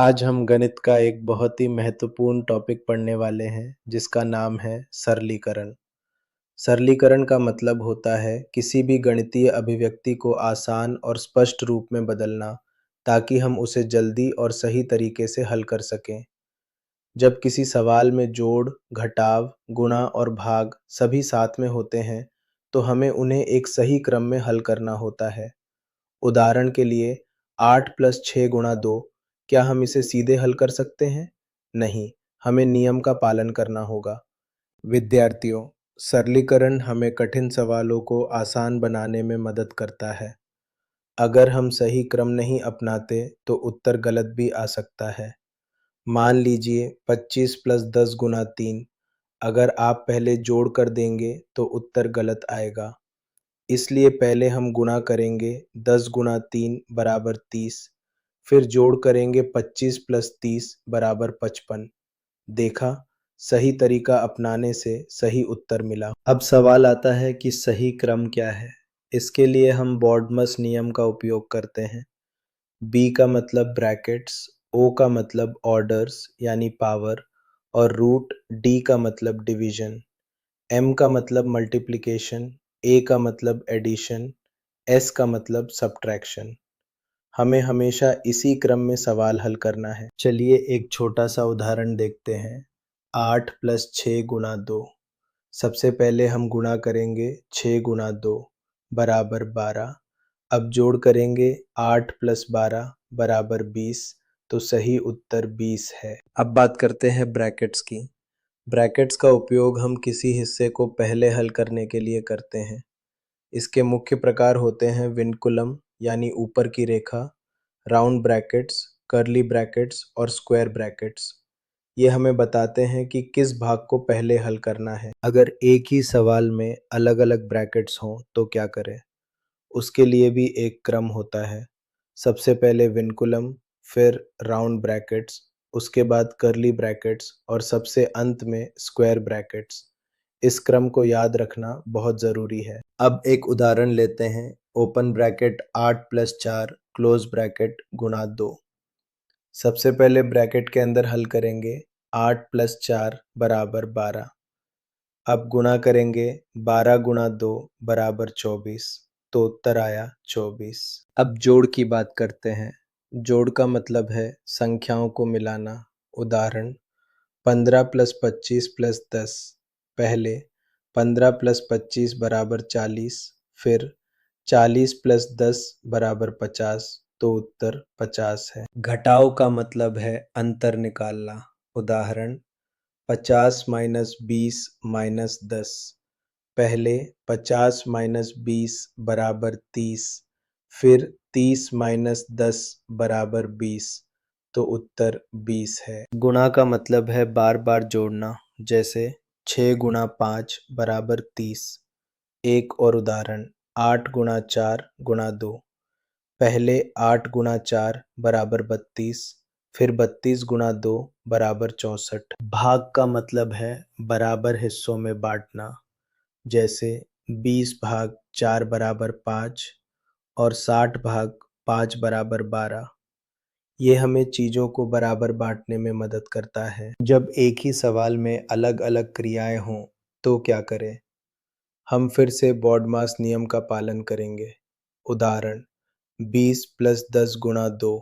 आज हम गणित का एक बहुत ही महत्वपूर्ण टॉपिक पढ़ने वाले हैं जिसका नाम है सरलीकरण। सरलीकरण का मतलब होता है किसी भी गणितीय अभिव्यक्ति को आसान और स्पष्ट रूप में बदलना ताकि हम उसे जल्दी और सही तरीके से हल कर सकें। जब किसी सवाल में जोड़, घटाव, गुणा और भाग सभी साथ में होते हैं तो हमें उन्हें एक सही क्रम में हल करना होता है। उदाहरण के लिए 8 + 6 × 2, क्या हम इसे सीधे हल कर सकते हैं? नहीं, हमें नियम का पालन करना होगा। विद्यार्थियों, सरलीकरण हमें कठिन सवालों को आसान बनाने में मदद करता है। अगर हम सही क्रम नहीं अपनाते तो उत्तर गलत भी आ सकता है। मान लीजिए 25 + 10 × 3, अगर आप पहले जोड़ कर देंगे तो उत्तर गलत आएगा। इसलिए पहले हम गुणा करेंगे 10 × 3 = 30, फिर जोड़ करेंगे 25 + 30 = 55। देखा, सही तरीका अपनाने से सही उत्तर मिला। अब सवाल आता है कि सही क्रम क्या है। इसके लिए हम बॉडमस नियम का उपयोग करते हैं। बी का मतलब ब्रैकेट्स, ओ का मतलब ऑर्डर्स यानी पावर और रूट, डी का मतलब डिवीजन, एम का मतलब मल्टीप्लिकेशन, ए का मतलब एडिशन, एस का मतलब सब्ट्रैक्शन। हमें हमेशा इसी क्रम में सवाल हल करना है। चलिए एक छोटा सा उदाहरण देखते हैं। 8 + 6 × 2। सबसे पहले हम गुणा करेंगे 6 × 2 = 12। अब जोड़ करेंगे 8 + 12 = 20, तो सही उत्तर 20 है। अब बात करते हैं ब्रैकेट्स की। ब्रैकेट्स का उपयोग हम किसी हिस्से को पहले हल करने के लिए करते हैं। इसके मुख्य प्रकार होते हैं विनकुलम यानी ऊपर की रेखा, राउंड ब्रैकेट्स, कर्ली ब्रैकेट्स और स्क्वायर ब्रैकेट्स। ये हमें बताते हैं कि किस भाग को पहले हल करना है। अगर एक ही सवाल में अलग अलग ब्रैकेट्स हों तो क्या करें? उसके लिए भी एक क्रम होता है। सबसे पहले विनकुलम, फिर राउंड ब्रैकेट्स, उसके बाद कर्ली ब्रैकेट्स और सबसे अंत में स्क्वायर ब्रैकेट्स। इस क्रम को याद रखना बहुत ज़रूरी है। अब एक उदाहरण लेते हैं। Open bracket 8 + 4 close bracket × 2। सबसे पहले ब्रैकेट के अंदर हल करेंगे 8 + 4 = 12। अब गुणा करेंगे 12 × 2 = 24, तो उत्तर आया 24। अब जोड़ की बात करते हैं। जोड़ का मतलब है संख्याओं को मिलाना। उदाहरण 15 + 25 + 10। पहले 15 + 25 = 40, फिर 40 + 10 = 50, तो उत्तर 50 है। घटाव का मतलब है अंतर निकालना। उदाहरण 50 - 20 - 10। पहले 50 - 20 = 30, फिर 30 - 10 = 20, तो उत्तर 20 है। गुणा का मतलब है बार बार जोड़ना, जैसे 6 × 5 = 30। एक और उदाहरण 8 × 4 × 2। पहले 8 × 4 = 32, फिर 32 × 2 = 64। भाग का मतलब है बराबर हिस्सों में बांटना, जैसे 20 भाग 4 = 5 और 60 भाग 5 = 12। ये हमें चीज़ों को बराबर बांटने में मदद करता है। जब एक ही सवाल में अलग अलग क्रियाएं हों तो क्या करें? हम फिर से बॉडमास नियम का पालन करेंगे। उदाहरण 20 + 10 × 2।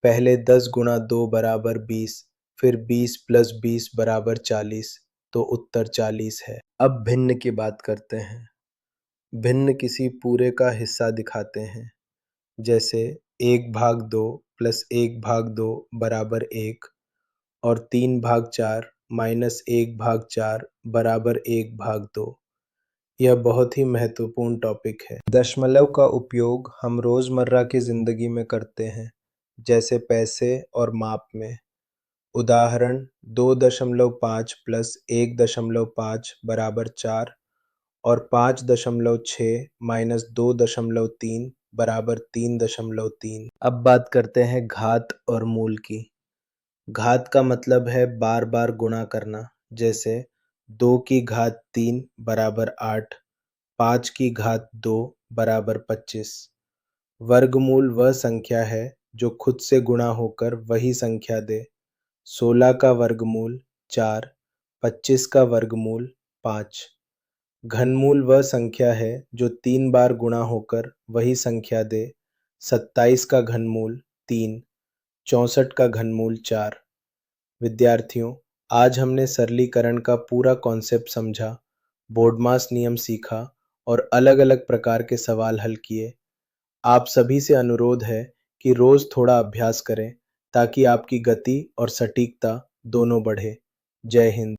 पहले 10 × 2 = 20, फिर 20 + 20 = 40, तो उत्तर 40 है। अब भिन्न की बात करते हैं। भिन्न किसी पूरे का हिस्सा दिखाते हैं, जैसे 1/2 + 1/2 = 1 और 3/4 - 1/4 = 1/2। यह बहुत ही महत्वपूर्ण टॉपिक है। दशमलव का उपयोग हम रोज़मर्रा की ज़िंदगी में करते हैं, जैसे पैसे और माप में। उदाहरण 2.5 + 1.5 = 4 और 5.6 - 2.3 = 3.3। अब बात करते हैं घात और मूल की। घात का मतलब है बार बार गुणा करना, जैसे 2 की घात 3 = 8, 5 की घात 2 = 25। वर्गमूल वह संख्या है जो खुद से गुणा होकर वही संख्या दे। 16 का वर्गमूल 4, 25 का वर्गमूल 5। घनमूल वह संख्या है जो 3 बार गुणा होकर वही संख्या दे। 27 का घनमूल 3, 64 का घनमूल 4। विद्यार्थियों, आज हमने सरलीकरण का पूरा कॉन्सेप्ट समझा, बोर्डमास नियम सीखा और अलग-अलग प्रकार के सवाल हल किए। आप सभी से अनुरोध है कि रोज थोड़ा अभ्यास करें ताकि आपकी गति और सटीकता दोनों बढ़े। जय हिंद।